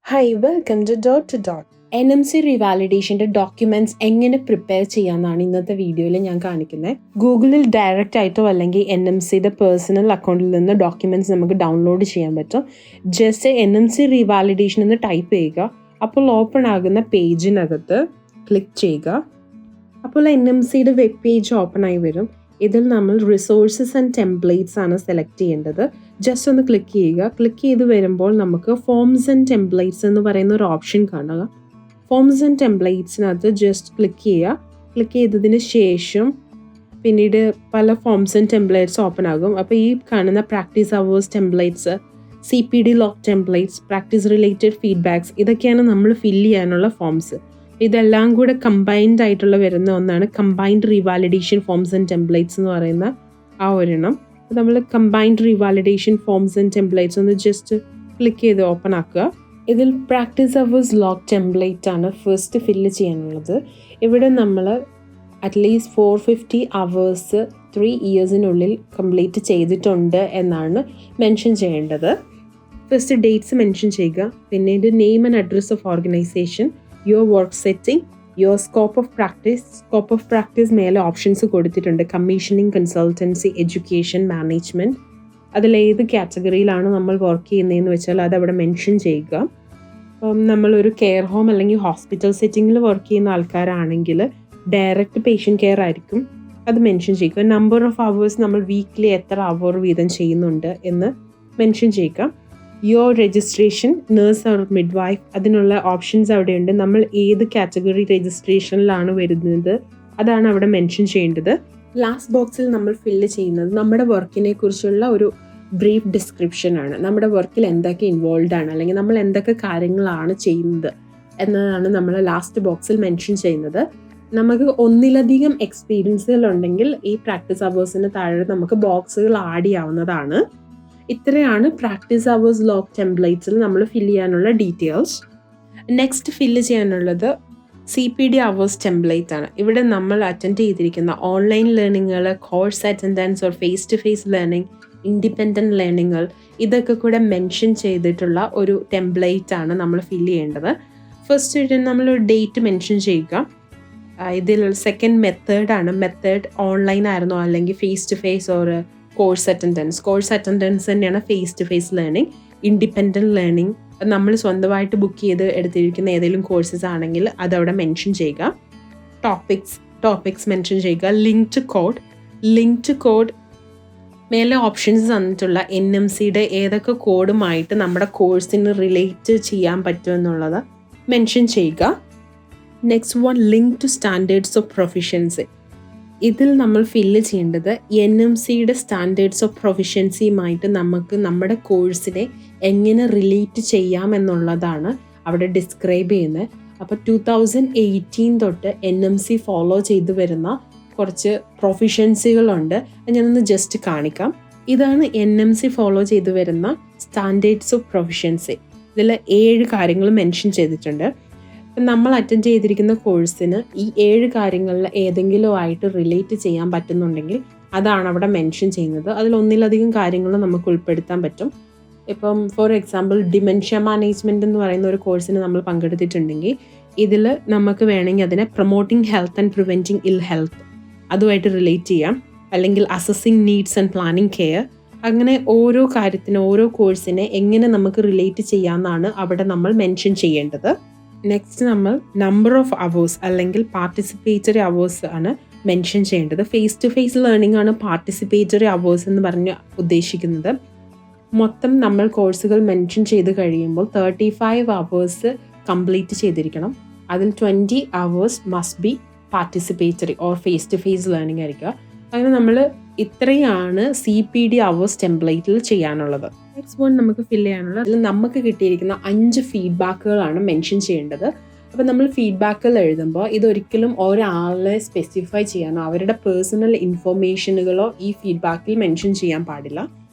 Hi welcome to dot to dot. NMC റിവാലിഡേഷൻ്റെ documents എങ്ങനെ prepare ചെയ്യാമെന്നാണ് ഇന്നത്തെ വീഡിയോയിൽ ഞാൻ കാണിക്കുന്നത്. ഗൂഗിളിൽ ഡയറക്റ്റ് ആയിട്ടോ അല്ലെങ്കിൽ NMCയുടെ പേഴ്സണൽ അക്കൗണ്ടിൽ നിന്ന് ഡോക്യുമെൻറ്റ്സ് നമുക്ക് ഡൗൺലോഡ് ചെയ്യാൻ പറ്റും. ജസ്റ്റ് NMC റിവാലിഡേഷൻ എന്ന് ടൈപ്പ് ചെയ്യുക. അപ്പോൾ ഓപ്പൺ ആകുന്ന പേജിനകത്ത് ക്ലിക്ക് ചെയ്യുക. അപ്പോൾ NMCയുടെ വെബ് പേജ് ഓപ്പൺ ആയി വരും. ഇതിൽ നമ്മൾ റിസോഴ്സസ് ആൻഡ് ടെംപ്ലേറ്റ്സ് ആണ് സെലക്ട് ചെയ്യേണ്ടത്. ജസ്റ്റ് ഒന്ന് ക്ലിക്ക് ചെയ്യുക. ക്ലിക്ക് ചെയ്ത് വരുമ്പോൾ നമുക്ക് ഫോംസ് ആൻഡ് ടെംപ്ലേറ്റ്സ് എന്ന് പറയുന്ന ഒരു ഓപ്ഷൻ കാണുക. ഫോംസ് ആൻഡ് ടെംപ്ലേറ്റ്സിനകത്ത് ജസ്റ്റ് ക്ലിക്ക് ചെയ്യുക. ക്ലിക്ക് ചെയ്തതിന് ശേഷം പിന്നീട് പല ഫോംസ് ആൻഡ് ടെംപ്ലേറ്റ്സ് ഓപ്പൺ ആകും. അപ്പോൾ ഈ കാണുന്ന practice hours templates, CPD lock templates, practice related feedbacks, ഇതൊക്കെയാണ് നമ്മൾ ഫില്ല് ചെയ്യാനുള്ള ഫോംസ്. ഇതെല്ലാം കൂടെ കമ്പൈൻഡ് ആയിട്ടുള്ള വരുന്ന ഒന്നാണ് കമ്പൈൻഡ് റിവാലിഡേഷൻ ഫോംസ് ആൻഡ് ടെംപ്ലേറ്റ്സ് എന്ന് പറയുന്ന ആ ഒരെണ്ണം. നമ്മൾ കമ്പൈൻഡ് റിവാലിഡേഷൻ ഫോംസ് ആൻഡ് ടെംപ്ലേറ്റ്സ് ഒന്ന് ജസ്റ്റ് ക്ലിക്ക് ചെയ്ത് ഓപ്പൺ ആക്കുക. ഇതിൽ പ്രാക്ടീസ് അവേഴ്സ് ലോക്ക് ടെംപ്ലേറ്റ് ആണ് ഫസ്റ്റ് ഫില്ല് ചെയ്യാനുള്ളത്. ഇവിടെ നമ്മൾ അറ്റ്ലീസ്റ്റ് 450 അവേഴ്സ് 3 ഇയേഴ്സിനുള്ളിൽ കംപ്ലീറ്റ് ചെയ്തിട്ടുണ്ട് എന്നാണ് മെൻഷൻ ചെയ്യേണ്ടത്. ഫസ്റ്റ് ഡേറ്റ്സ് മെൻഷൻ ചെയ്യുക. പിന്നീട് name and address of organisation, your work setting, your scope of practice മേലെ ഓപ്ഷൻസ് കൊടുത്തിട്ടുണ്ട്. Commissioning, consultancy, education, management. അതിലേത് കാറ്റഗറിയിലാണ് നമ്മൾ വർക്ക് ചെയ്യുന്നതെന്ന് വെച്ചാൽ അതവിടെ മെൻഷൻ ചെയ്യുക. നമ്മളൊരു കെയർ ഹോം അല്ലെങ്കിൽ ഹോസ്പിറ്റൽ സെറ്റിങ്ങിൽ വർക്ക് ചെയ്യുന്ന ആൾക്കാരാണെങ്കിൽ ഡയറക്റ്റ് പേഷ്യൻ്റ് കെയർ ആയിരിക്കും, അത് മെൻഷൻ ചെയ്യുക. നമ്പർ ഓഫ് അവേഴ്സ് നമ്മൾ വീക്കിലി എത്ര അവർ വീതം ചെയ്യുന്നുണ്ട് എന്ന് മെൻഷൻ ചെയ്യുക. Your registration, nurse or midwife, അതിനുള്ള ഓപ്ഷൻസ് അവിടെയുണ്ട്. നമ്മൾ ഏത് കാറ്റഗറി രജിസ്ട്രേഷനിലാണ് വരുന്നത് അതാണ് അവിടെ മെൻഷൻ ചെയ്യേണ്ടത്. ലാസ്റ്റ് ബോക്സിൽ നമ്മൾ ഫില്ല് ചെയ്യുന്നത് നമ്മുടെ വർക്കിനെ കുറിച്ചുള്ള ഒരു ബ്രീഫ് ഡിസ്ക്രിപ്ഷൻ ആണ്. നമ്മുടെ വർക്കിൽ എന്തൊക്കെ ഇൻവോൾവ് ആണ് അല്ലെങ്കിൽ നമ്മൾ എന്തൊക്കെ കാര്യങ്ങളാണ് ചെയ്യുന്നത് എന്നതാണ് നമ്മൾ ലാസ്റ്റ് ബോക്സിൽ മെൻഷൻ ചെയ്യുന്നത്. നമുക്ക് ഒന്നിലധികം എക്സ്പീരിയൻസുകൾ ഉണ്ടെങ്കിൽ ഈ പ്രാക്ടീസ് അവേഴ്സിന് താഴെ നമുക്ക് ബോക്സുകൾ ആഡ് ചെയ്യാവുന്നതാണ്. ഇത്രയാണ് പ്രാക്ടീസ് അവേഴ്സ് ലോക്ക് ടെംപ്ലേറ്റ്സിൽ നമ്മൾ ഫില്ല് ചെയ്യാനുള്ള ഡീറ്റെയിൽസ്. നെക്സ്റ്റ് ഫില്ല് ചെയ്യാനുള്ളത് CPD അവേഴ്സ് ടെംപ്ലേറ്റ് ആണ്. ഇവിടെ നമ്മൾ അറ്റൻഡ് ചെയ്തിരിക്കുന്ന ഓൺലൈൻ ലേണിങ്ങുകൾ, course attendance or face to face learning, independent ലേണിങ്ങുകൾ, ഇതൊക്കെ കൂടെ മെൻഷൻ ചെയ്തിട്ടുള്ള ഒരു ടെംപ്ലേറ്റ് ആണ് നമ്മൾ ഫില്ല് ചെയ്യേണ്ടത്. ഫസ്റ്റ് നമ്മളൊരു ഡേറ്റ് മെൻഷൻ ചെയ്യുക. ഇതിൽ സെക്കൻഡ് മെത്തേഡാണ്. മെത്തേഡ് ഓൺലൈൻ ആയിരുന്നോ അല്ലെങ്കിൽ face to face or course attendance തന്നെയാണ് face to face learning. Independent learning നമ്മൾ സ്വന്തമായിട്ട് ബുക്ക് ചെയ്ത് എടുത്തിരിക്കുന്ന ഏതെങ്കിലും കോഴ്സസ് ആണെങ്കിൽ അതവിടെ മെൻഷൻ ചെയ്യുക. ടോപ്പിക്സ് മെൻഷൻ ചെയ്യുക. ലിങ്ക് ടു കോഡ് മേലെ ഓപ്ഷൻസ് തന്നിട്ടുള്ള NMCയുടെ ഏതൊക്കെ കോഡുമായിട്ട് നമ്മുടെ കോഴ്സിന് റിലേറ്റ് ചെയ്യാൻ പറ്റുമെന്നുള്ളത് മെൻഷൻ ചെയ്യുക. Next one, link to standards of proficiency. ഇതിൽ നമ്മൾ ഫില്ല് ചെയ്യേണ്ടത് NMCയുടെ സ്റ്റാൻഡേർഡ്സ് ഓഫ് പ്രൊഫിഷ്യൻസിയുമായിട്ട് നമുക്ക് നമ്മുടെ കോഴ്സിനെ എങ്ങനെ റിലേറ്റ് ചെയ്യാമെന്നുള്ളതാണ് അവിടെ ഡിസ്ക്രൈബ് ചെയ്യുന്നത്. അപ്പോൾ 2018 തൊട്ട് NMC ഫോളോ ചെയ്തു വരുന്ന കുറച്ച് പ്രൊഫിഷ്യൻസികളുണ്ട്. ഞാനൊന്ന് ജസ്റ്റ് കാണിക്കാം. ഇതാണ് NMC ഫോളോ ചെയ്തു വരുന്ന സ്റ്റാൻഡേർഡ്സ് ഓഫ് പ്രൊഫിഷ്യൻസി. ഇതിൽ 7 കാര്യങ്ങൾ മെൻഷൻ ചെയ്തിട്ടുണ്ട്. നമ്മൾ അറ്റൻഡ് ചെയ്തിരിക്കുന്ന കോഴ്സിന് ഈ 7 കാര്യങ്ങളിൽ ഏതെങ്കിലും ആയിട്ട് റിലേറ്റ് ചെയ്യാൻ പറ്റുന്നുണ്ടെങ്കിൽ അതാണ് അവിടെ മെൻഷൻ ചെയ്യുന്നത്. അതിൽ ഒന്നിലധികം കാര്യങ്ങൾ നമുക്ക് ഉൾപ്പെടുത്താൻ പറ്റും. ഇപ്പം ഫോർ എക്സാമ്പിൾ ഡിമെൻഷ്യ മാനേജ്മെൻറ്റ് എന്ന് പറയുന്ന ഒരു കോഴ്സിന് നമ്മൾ പങ്കെടുത്തിട്ടുണ്ടെങ്കിൽ ഇതിൽ നമുക്ക് വേണമെങ്കിൽ അതിനെ പ്രൊമോട്ടിംഗ് ഹെൽത്ത് ആൻഡ് പ്രിവെൻറ്റിംഗ് ഇൽ ഹെൽത്ത് അതുമായിട്ട് റിലേറ്റ് ചെയ്യാം. അല്ലെങ്കിൽ assessing needs and planning care. അങ്ങനെ ഓരോ കാര്യത്തിന് ഓരോ കോഴ്സിനെ എങ്ങനെ നമുക്ക് റിലേറ്റ് ചെയ്യാമെന്നാണ് അവിടെ നമ്മൾ മെൻഷൻ ചെയ്യേണ്ടത്. നെക്സ്റ്റ് നമ്മൾ നമ്പർ ഓഫ് അവേഴ്സ് അല്ലെങ്കിൽ പാർട്ടിസിപ്പേറ്ററി അവേഴ്സ് ആണ് മെൻഷൻ ചെയ്യേണ്ടത്. ഫേസ് ടു ഫേസ് ലേണിംഗ് ആണ് പാർട്ടിസിപ്പേറ്ററി അവേഴ്സ് എന്ന് പറഞ്ഞ് ഉദ്ദേശിക്കുന്നത്. മൊത്തം നമ്മൾ കോഴ്സുകൾ മെൻഷൻ ചെയ്ത് കഴിയുമ്പോൾ 35 അവേഴ്സ് കംപ്ലീറ്റ് ചെയ്തിരിക്കണം. അതിൽ 20 hours must be participatory or face to face learning ആയിരിക്കുക. അങ്ങനെ നമ്മൾ ഇത്രയാണ് CPD അവേഴ്സ് ടെംപ്ലേറ്റിൽ ചെയ്യാനുള്ളത്. നെക്സ്റ്റ് വൺ നമുക്ക് ഫില്ല് ചെയ്യാനുള്ളത് അതിൽ നമുക്ക് കിട്ടിയിരിക്കുന്ന 5 ഫീഡ്ബാക്കുകളാണ് മെൻഷൻ ചെയ്യേണ്ടത്. അപ്പോൾ നമ്മൾ ഫീഡ്ബാക്കുകൾ എഴുതുമ്പോൾ ഇതൊരിക്കലും ഒരാളെ സ്പെസിഫൈ ചെയ്യാനോ അവരുടെ പേഴ്സണൽ ഇൻഫോർമേഷനുകളോ ഈ ഫീഡ്ബാക്കിൽ മെൻഷൻ ചെയ്യാൻ പാടില്ല.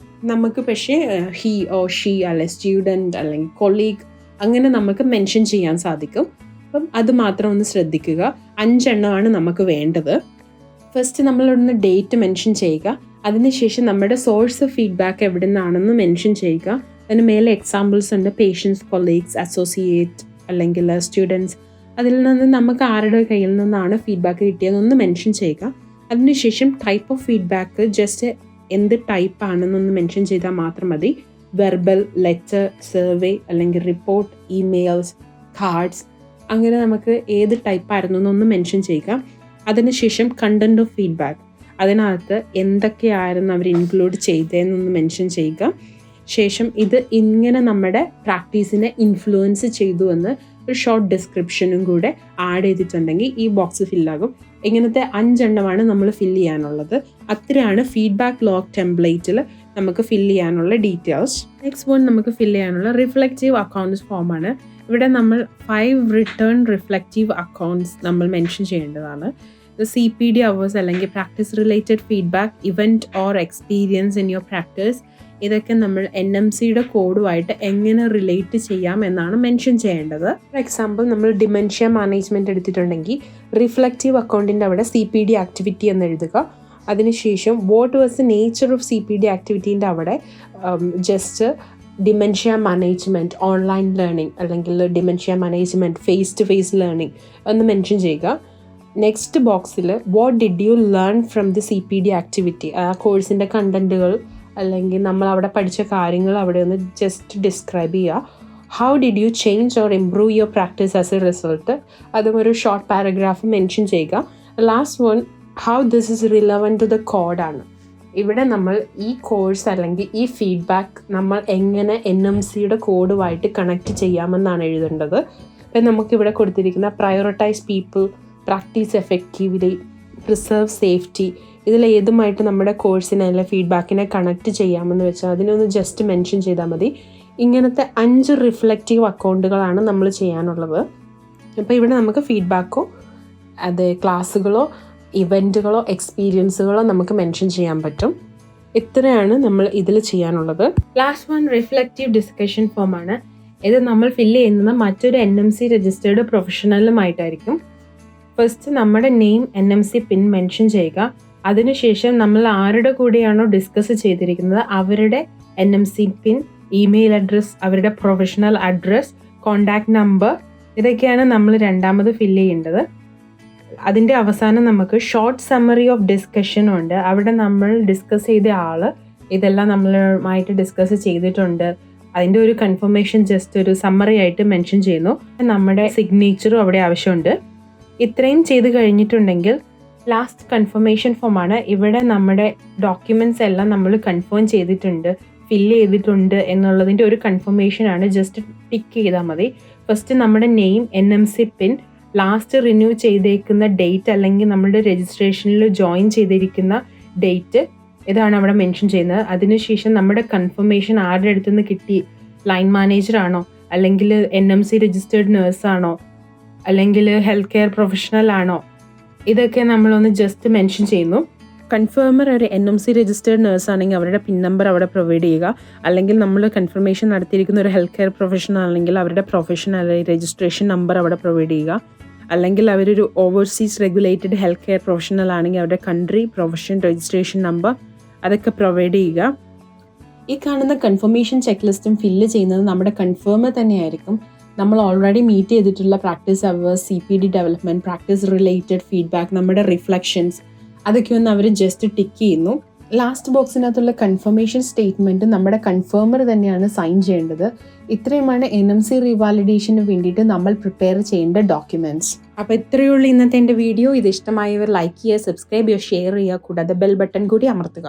നമുക്ക് പക്ഷേ ഹി ഓർ ഷീ അല്ലെ സ്റ്റുഡൻറ്റ് അല്ലെങ്കിൽ കൊളീഗ് അങ്ങനെ നമുക്ക് മെൻഷൻ ചെയ്യാൻ സാധിക്കും. അപ്പം അത് മാത്രം ഒന്ന് ശ്രദ്ധിക്കുക. 5 എണ്ണമാണ് നമുക്ക് വേണ്ടത്. ഫസ്റ്റ് നമ്മളൊന്ന് ഡേറ്റ് മെൻഷൻ ചെയ്യുക. അതിനുശേഷം നമ്മുടെ സോഴ്സ് ഓഫ് ഫീഡ്ബാക്ക് എവിടെ നിന്നാണെന്ന് മെൻഷൻ ചെയ്യുക. അതിന് മേലെ എക്സാമ്പിൾസ് ഉണ്ട്. പേഷ്യൻസ്, കൊളീഗ്സ്, അസോസിയേറ്റ് അല്ലെങ്കിൽ സ്റ്റുഡൻസ്. അതിൽ നിന്ന് നമുക്ക് ആരുടെ കയ്യിൽ നിന്നാണ് ഫീഡ്ബാക്ക് കിട്ടിയതെന്നൊന്ന് മെൻഷൻ ചെയ്യുക. അതിനുശേഷം ടൈപ്പ് ഓഫ് ഫീഡ്ബാക്ക് ജസ്റ്റ് എന്ത് ടൈപ്പാണെന്നൊന്ന് മെൻഷൻ ചെയ്താൽ മാത്രം മതി. വെർബൽ, ലെറ്റർ, സർവേ അല്ലെങ്കിൽ റിപ്പോർട്ട്, ഇമെയിൽസ്, കാർഡ്സ്, അങ്ങനെ നമുക്ക് ഏത് ടൈപ്പായിരുന്നു എന്നൊന്ന് മെൻഷൻ ചെയ്യുക. അതിനുശേഷം കണ്ടന്റ് ഓഫ് ഫീഡ്ബാക്ക്, അതിനകത്ത് എന്തൊക്കെയായിരുന്നു അവർ ഇൻക്ലൂഡ് ചെയ്തതെന്നൊന്ന് മെൻഷൻ ചെയ്യുക. ശേഷം ഇത് ഇങ്ങനെ നമ്മുടെ പ്രാക്ടീസിനെ ഇൻഫ്ലുവൻസ് ചെയ്തു എന്ന് ഒരു ഷോർട്ട് ഡിസ്ക്രിപ്ഷനും കൂടെ ആഡ് ചെയ്തിട്ടുണ്ടെങ്കിൽ ഈ ബോക്സ് ഫില്ലാകും. ഇങ്ങനത്തെ 5 എണ്ണമാണ് നമ്മൾ ഫില്ല് ചെയ്യാനുള്ളത്. അത്രയാണ് ഫീഡ്ബാക്ക് ലോഗ് ടെംപ്ലേറ്റിൽ നമുക്ക് ഫില്ല് ചെയ്യാനുള്ള ഡീറ്റെയിൽസ്. നെക്സ്റ്റ് വൺ നമുക്ക് ഫില്ല് ചെയ്യാനുള്ള റിഫ്ലക്റ്റീവ് അക്കൗണ്ട്സ് ഫോമാണ്. ഇവിടെ നമ്മൾ 5 റിട്ടേൺ റിഫ്ലക്റ്റീവ് അക്കൗണ്ട്സ് നമ്മൾ മെൻഷൻ ചെയ്യേണ്ടതാണ്. CPD അവേഴ്സ് അല്ലെങ്കിൽ practice related feedback, event or experience in your practice, ഇതൊക്കെ നമ്മൾ NMCയുടെ കോഡുമായിട്ട് എങ്ങനെ റിലേറ്റ് ചെയ്യാം എന്നാണ് മെൻഷൻ ചെയ്യേണ്ടത്. ഫോർ എക്സാമ്പിൾ, നമ്മൾ ഡിമെൻഷ്യ മാനേജ്മെൻറ്റ് എടുത്തിട്ടുണ്ടെങ്കിൽ റിഫ്ലക്റ്റീവ് അക്കൗണ്ടിൻ്റെ അവിടെ CPD ആക്ടിവിറ്റി എന്ന് എഴുതുക. അതിനുശേഷം what was the nature of CPD ആക്ടിവിറ്റീൻ്റെ അവിടെ just dementia management, online learning അല്ലെങ്കിൽ dementia management, face to face learning എന്ന് മെൻഷൻ ചെയ്യുക. നെക്സ്റ്റ് ബോക്സിൽ what did you learn from the CPD activity, ആ കോഴ്സിൻ്റെ കണ്ടൻറ്റുകൾ അല്ലെങ്കിൽ നമ്മൾ അവിടെ പഠിച്ച കാര്യങ്ങൾ അവിടെ ഒന്ന് ജസ്റ്റ് ഡിസ്ക്രൈബ് ചെയ്യുക. How did you change or improve your practice as a result, അതും ഒരു ഷോർട്ട് പാരഗ്രാഫ് മെൻഷൻ ചെയ്യുക. Last one, how this is relevant to the കോഡാണ്. ഇവിടെ നമ്മൾ ഈ കോഴ്സ് അല്ലെങ്കിൽ ഈ ഫീഡ്ബാക്ക് നമ്മൾ എങ്ങനെ NMCയുടെ കോഡുമായിട്ട് കണക്ട് ചെയ്യാമെന്നാണ് എഴുതേണ്ടത്. അപ്പം നമുക്കിവിടെ കൊടുത്തിരിക്കുന്ന prioritise people, practise effectively, preserve safety, ഇതിലേതുമായിട്ട് നമ്മുടെ കോഴ്സിനെ അല്ലെങ്കിൽ ഫീഡ്ബാക്കിനെ കണക്ട് ചെയ്യാമെന്ന് വെച്ചാൽ അതിനൊന്ന് ജസ്റ്റ് മെൻഷൻ ചെയ്താൽ മതി. ഇങ്ങനത്തെ 5 റിഫ്ലക്റ്റീവ് അക്കൗണ്ടുകളാണ് നമ്മൾ ചെയ്യാനുള്ളത്. അപ്പോൾ ഇവിടെ നമുക്ക് ഫീഡ്ബാക്കോ അത് ക്ലാസ്സുകളോ ഇവൻറ്റുകളോ എക്സ്പീരിയൻസുകളോ നമുക്ക് മെൻഷൻ ചെയ്യാൻ പറ്റും. ഇത്രയാണ് നമ്മൾ ഇതിൽ ചെയ്യാനുള്ളത്. ലാസ്റ്റ് വൺ റിഫ്ലക്റ്റീവ് ഡിസ്കഷൻ ഫോമാണ്. ഇത് നമ്മൾ ഫില്ല് ചെയ്യുന്നത് മറ്റൊരു NMC രജിസ്റ്റേർഡ് പ്രൊഫഷണലുമായിട്ടായിരിക്കും. ഫസ്റ്റ് നമ്മുടെ നെയിം, NMC പിൻ മെൻഷൻ ചെയ്യുക. അതിനുശേഷം നമ്മൾ ആരുടെ കൂടെയാണോ ഡിസ്കസ് ചെയ്തിരിക്കുന്നത് അവരുടെ NMC പിൻ, ഇമെയിൽ അഡ്രസ്, അവരുടെ പ്രൊഫഷണൽ അഡ്രസ്, കോണ്ടാക്ട് നമ്പർ, ഇതൊക്കെയാണ് നമ്മൾ രണ്ടാമത് ഫില്ല് ചെയ്യേണ്ടത്. അതിൻ്റെ അവസാനം നമുക്ക് ഷോർട്ട് സമ്മറി ഓഫ് ഡിസ്കഷനും ഉണ്ട്. അവിടെ നമ്മൾ ഡിസ്കസ് ചെയ്ത ആൾ ഇതെല്ലാം നമ്മളുമായിട്ട് ഡിസ്കസ് ചെയ്തിട്ടുണ്ട്, അതിൻ്റെ ഒരു കൺഫർമേഷൻ ജസ്റ്റ് ഒരു സമ്മറി ആയിട്ട് മെൻഷൻ ചെയ്യുന്നു. നമ്മുടെ സിഗ്നേച്ചറും അവിടെ ആവശ്യമുണ്ട്. ഇത്രയും ചെയ്ത് കഴിഞ്ഞിട്ടുണ്ടെങ്കിൽ ലാസ്റ്റ് കൺഫർമേഷൻ ഫോമാണ്. ഇവിടെ നമ്മുടെ ഡോക്യുമെൻറ്റ്സ് എല്ലാം നമ്മൾ കൺഫേം ചെയ്തിട്ടുണ്ട്, ഫില്ല് ചെയ്തിട്ടുണ്ട് എന്നുള്ളതിൻ്റെ ഒരു കൺഫർമേഷനാണ്. ജസ്റ്റ് ടിക്ക് ചെയ്താൽ മതി. ഫസ്റ്റ് നമ്മുടെ നെയിം, NMC പിൻ, ലാസ്റ്റ് റിന്യൂ ചെയ്തേക്കുന്ന ഡേറ്റ് അല്ലെങ്കിൽ നമ്മുടെ രജിസ്ട്രേഷനിൽ ജോയിൻ ചെയ്തിരിക്കുന്ന ഡേറ്റ്, ഇതാണ് അവിടെ മെൻഷൻ ചെയ്യുന്നത്. അതിനുശേഷം നമ്മുടെ കൺഫർമേഷൻ ആരുടെ അടുത്ത് നിന്ന് കിട്ടി, ലൈൻ മാനേജർ ആണോ അല്ലെങ്കിൽ NMC രജിസ്റ്റേർഡ് നേഴ്സാണോ അല്ലെങ്കിൽ ഹെൽത്ത് കെയർ പ്രൊഫഷണൽ ആണോ, ഇതൊക്കെ നമ്മളൊന്ന് ജസ്റ്റ് മെൻഷൻ ചെയ്യുന്നു. കൺഫേമർ ഒരു NMC രജിസ്റ്റേർഡ് നേഴ്സ് ആണെങ്കിൽ അവരുടെ പിൻ നമ്പർ അവിടെ പ്രൊവൈഡ് ചെയ്യുക. അല്ലെങ്കിൽ നമ്മൾ കൺഫർമേഷൻ നടത്തിയിരിക്കുന്ന ഒരു ഹെൽത്ത് കെയർ പ്രൊഫഷണൽ ആണെങ്കിൽ അവരുടെ പ്രൊഫഷണൽ രജിസ്ട്രേഷൻ നമ്പർ അവിടെ പ്രൊവൈഡ് ചെയ്യുക. അല്ലെങ്കിൽ അവരൊരു overseas regulated health care professional ആണെങ്കിൽ അവരുടെ കൺട്രി, പ്രൊഫഷൻ, രജിസ്ട്രേഷൻ നമ്പർ അതൊക്കെ പ്രൊവൈഡ് ചെയ്യുക. ഈ കാണുന്ന കൺഫർമേഷൻ ചെക്ക് ലിസ്റ്റും ഫില്ല് ചെയ്യുന്നത് നമ്മുടെ കൺഫേമർ തന്നെയായിരിക്കും. നമ്മൾ ഓൾറെഡി മീറ്റ് ചെയ്തിട്ടുള്ള practice hours, CPD development, practice related feedback, നമ്മുടെ റിഫ്ലക്ഷൻസ്, അതൊക്കെ ഒന്ന് അവർ ജസ്റ്റ് ടിക്ക് ചെയ്യുന്നു. ലാസ്റ്റ് ബോക്സിനകത്തുള്ള കൺഫർമേഷൻ സ്റ്റേറ്റ്മെൻറ്റ് നമ്മുടെ കൺഫേമർ തന്നെയാണ് സൈൻ ചെയ്യേണ്ടത്. ഇത്രയുമാണ് NMC റിവാലിഡേഷന് വേണ്ടിയിട്ട് നമ്മൾ പ്രിപ്പയർ ചെയ്യേണ്ട ഡോക്യുമെൻറ്റ്സ്. അപ്പോൾ ഇത്രയേ ഉള്ളൂ ഇന്നത്തെ എൻ്റെ വീഡിയോ. ഇത് ഇഷ്ടമായവർ ലൈക്ക് ചെയ്യുക, സബ്സ്ക്രൈബ് ചെയ്യുക, ഷെയർ ചെയ്യുക, കൂടാതെ ബെൽ ബട്ടൺ കൂടി അമർത്തുക.